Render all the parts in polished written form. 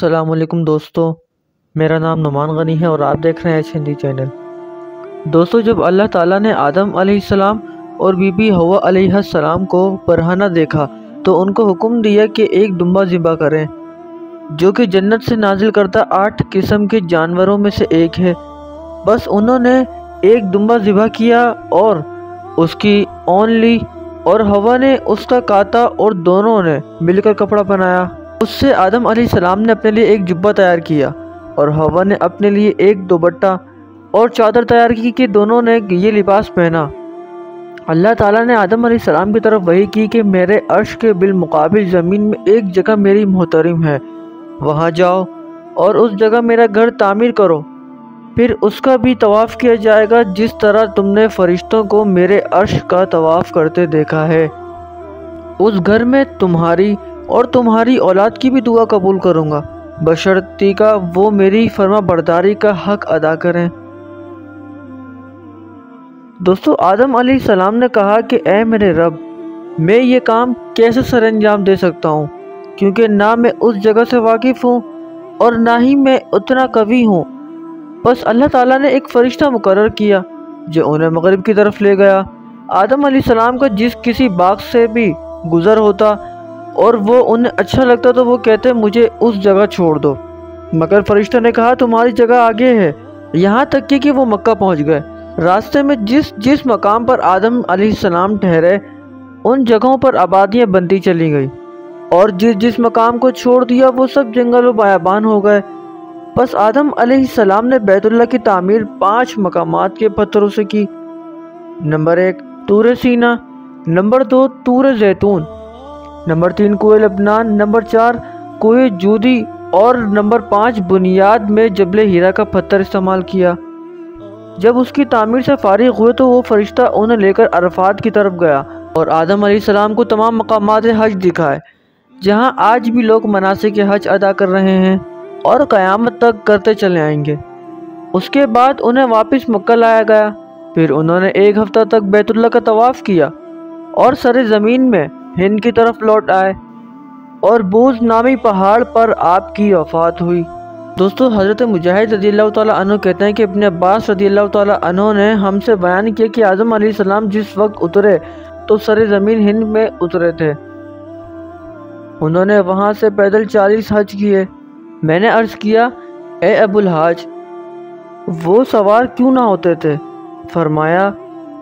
السلام علیکم دوستو، میرا نام نعمان غنی ہے اور آپ دیکھ رہے ہیں ہندی چینل۔ دوستو، جب اللہ تعالیٰ نے آدم علیہ السلام اور بی بی حوا علیہ السلام کو برہنہ دیکھا تو ان کو حکم دیا کہ ایک دمبا ذبح کریں، جو کہ جنت سے نازل کردہ 8 قسم کے جانوروں میں سے ایک ہے۔ بس انہوں نے ایک دمبا ذبح کیا اور اس کی اون لی اور حوا نے اس کا کاتا اور دونوں نے مل کر کپڑا بنایا۔ اس سے آدم علیہ السلام نے اپنے لیے ایک جبہ تیار کیا اور حوا نے اپنے لیے ایک دوپٹہ اور چادر تیار کی کہ دونوں نے یہ لباس پہنا۔ اللہ تعالیٰ نے آدم علیہ السلام کی طرف وحی کی کہ میرے عرش کے بالمقابل زمین میں ایک جگہ میری محترم ہے، وہاں جاؤ اور اس جگہ میرا گھر تعمیر کرو، پھر اس کا بھی طواف کیا جائے گا جس طرح تم نے فرشتوں کو میرے عرش کا طواف کرتے دیکھا ہے۔ اس گھر میں تمہاری اور تمہاری اولاد کی بھی دعا قبول کروں گا، بشرطیکہ کا وہ میری فرما برداری کا حق ادا کریں۔ دوستو، آدم علیہ السلام نے کہا کہ اے میرے رب، میں یہ کام کیسے سر انجام دے سکتا ہوں، کیونکہ نہ میں اس جگہ سے واقف ہوں اور نہ ہی میں اتنا قوی ہوں۔ بس اللہ تعالیٰ نے ایک فرشتہ مقرر کیا جو انہیں مغرب کی طرف لے گیا۔ آدم علیہ السلام کا جس کسی باغ سے بھی گزر ہوتا اور وہ انہیں اچھا لگتا تو وہ کہتے مجھے اس جگہ چھوڑ دو، مگر فرشتہ نے کہا تمہاری جگہ آگے ہے، یہاں تک کہ وہ مکہ پہنچ گئے۔ راستے میں جس مقام پر آدم علیہ السلام ٹھہرے ان جگہوں پر آبادیاں بنتی چلی گئی، اور جس مقام کو چھوڑ دیا وہ سب جنگل و بیابان ہو گئے۔ بس آدم علیہ السلام نے بیت اللہ کی تعمیر 5 مقامات کے پتھروں سے کی۔ نمبر 1 طور سینا، نمبر 2 طور زیتون، نمبر 3 کوہ لبنان، نمبر 4 کوہ جودی اور نمبر 5 بنیاد میں جبل ہیرا کا پتھر استعمال کیا۔ جب اس کی تعمیر سے فارغ ہوئے تو وہ فرشتہ انہیں لے کر عرفات کی طرف گیا اور آدم علیہ السلام کو تمام مقامات حج دکھائے جہاں آج بھی لوگ مناسک حج ادا کر رہے ہیں اور قیامت تک کرتے چلے آئیں گے۔ اس کے بعد انہیں واپس مکہ لایا گیا، پھر انہوں نے 1 ہفتہ تک بیت اللہ کا طواف کیا اور سر زمین میں ہند کی طرف لوٹ آئے اور بوز نامی پہاڑ پر آپ کی وفات ہوئی۔ دوستو، حضرت مجاہد رضی اللہ تعالیٰ عنہ کہتے ہیں کہ ابن عباس رضی اللہ تعالیٰ عنہ نے ہم سے بیان کیا کہ آدم علیہ السلام جس وقت اترے تو سر زمین ہند میں اترے تھے، انہوں نے وہاں سے پیدل 40 حج کیے۔ میں نے عرض کیا اے ابو الحاج، وہ سوار کیوں نہ ہوتے تھے؟ فرمایا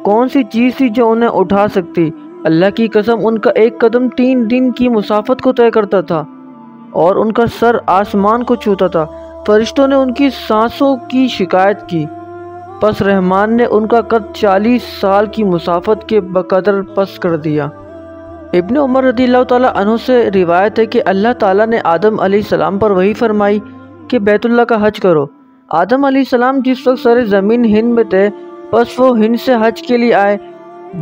کون سی چیز تھی جو انہیں اٹھا سکتی؟ اللہ کی قسم ان کا ایک قدم 3 دن کی مسافت کو طے کرتا تھا اور ان کا سر آسمان کو چھوتا تھا۔ فرشتوں نے ان کی سانسوں کی شکایت کی، پس رحمان نے ان کا قد 40 سال کی مسافت کے بقدر پس کر دیا۔ ابن عمر رضی اللہ تعالیٰ عنہ سے روایت ہے کہ اللہ تعالیٰ نے آدم علیہ السلام پر وحی فرمائی کہ بیت اللہ کا حج کرو۔ آدم علیہ السلام جس وقت سر زمین ہند میں تھے، پس وہ ہند سے حج کے لیے آئے۔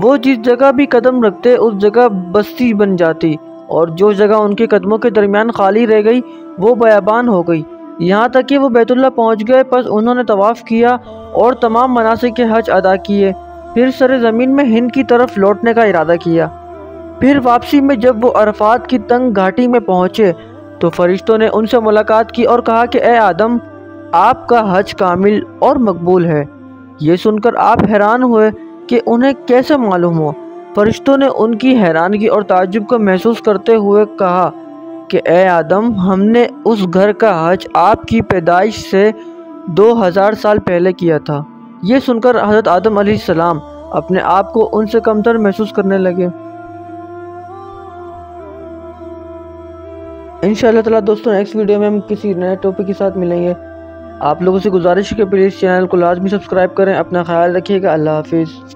وہ جس جگہ بھی قدم رکھتے اس جگہ بستی بن جاتی، اور جو جگہ ان کے قدموں کے درمیان خالی رہ گئی وہ بیابان ہو گئی، یہاں تک کہ وہ بیت اللہ پہنچ گئے۔ پس انہوں نے طواف کیا اور تمام مناسک حج ادا کیے، پھر سر زمین میں ہند کی طرف لوٹنے کا ارادہ کیا۔ پھر واپسی میں جب وہ عرفات کی تنگ گھاٹی میں پہنچے تو فرشتوں نے ان سے ملاقات کی اور کہا کہ اے آدم، آپ کا حج کامل اور مقبول ہے۔ یہ سن کر آپ حیران ہوئے کہ انہیں کیسے معلوم ہوا؟ فرشتوں نے ان کی حیرانگی اور تعجب کو محسوس کرتے ہوئے کہا کہ اے آدم، ہم نے اس گھر کا حج آپ کی پیدائش سے 2000 سال پہلے کیا تھا۔ یہ سن کر حضرت آدم علیہ السلام اپنے آپ کو ان سے کمتر محسوس کرنے لگے۔ انشاءاللہ تعالیٰ دوستوں، نیکسٹ ویڈیو میں ہم کسی نئے ٹاپک کے ساتھ ملیں گے۔ آپ لوگوں سے گزارش ہے کہ پلیز چینل کو لازمی سبسکرائب کریں۔ اپنا خیال رکھیے گا۔ اللہ حافظ۔